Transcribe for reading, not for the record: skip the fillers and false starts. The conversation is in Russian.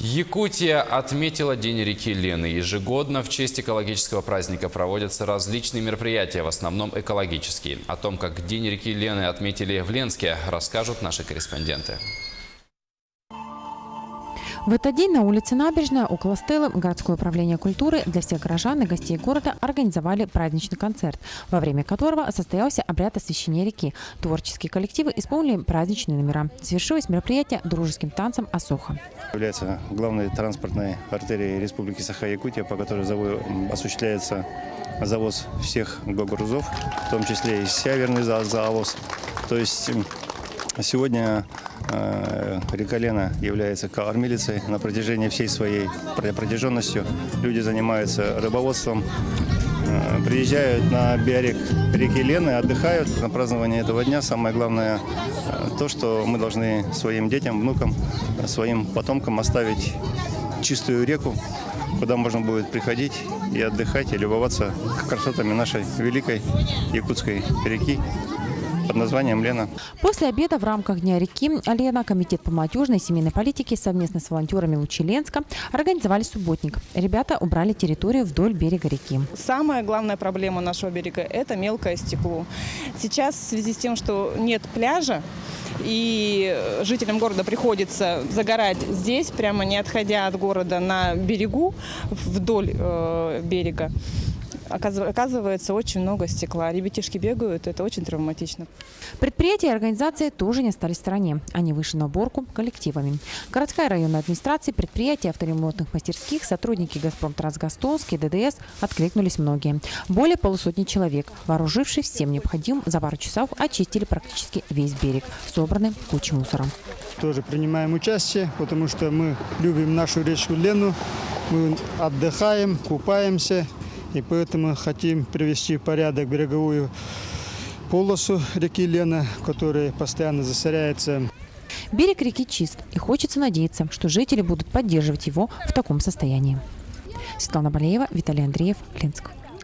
Якутия отметила День реки Лены. Ежегодно в честь экологического праздника проводятся различные мероприятия, в основном экологические. О том, как День реки Лены отметили в Ленске, расскажут наши корреспонденты. В этот день на улице Набережная около стелы городское управление культуры для всех горожан и гостей города организовали праздничный концерт, во время которого состоялся обряд освящения реки. Творческие коллективы исполнили праздничные номера. Завершилось мероприятие дружеским танцем «Асоха». Является главной транспортной артерией Республики Саха-Якутия, по которой осуществляется завоз всех грузов, в том числе и северный завоз. То есть сегодня река Лена является кормилицей на протяжении всей своей протяженностью. Люди занимаются рыбоводством, приезжают на берег реки Лены, отдыхают. На праздновании этого дня самое главное то, что мы должны своим детям, внукам, своим потомкам оставить чистую реку, куда можно будет приходить и отдыхать, и любоваться красотами нашей великой якутской реки под названием Лена. После обеда в рамках Дня реки Лена Комитет по молодежной и семейной политике совместно с волонтерами Лучи Ленска организовали субботник. Ребята убрали территорию вдоль берега реки. Самая главная проблема нашего берега – это мелкое стекло. Сейчас в связи с тем, что нет пляжа, и жителям города приходится загорать здесь, прямо не отходя от города на берегу, вдоль берега, оказывается очень много стекла. Ребятишки бегают, это очень травматично. Предприятия и организации тоже не остались в стороне. Они вышли на уборку коллективами. Городская районная администрация, предприятия авторемонтных мастерских, сотрудники «Газпром-Трансгастонск» и ДДС откликнулись многие. Более полусотни человек, вооружившись всем необходимым, за пару часов очистили практически весь берег, собранный кучей мусора. Тоже принимаем участие, потому что мы любим нашу речку Лену, мы отдыхаем, купаемся. И поэтому хотим привести в порядок береговую полосу реки Лена, которая постоянно засоряется. Берег реки чист, и хочется надеяться, что жители будут поддерживать его в таком состоянии. Светлана Балеева, Виталий Андреев, Ленск.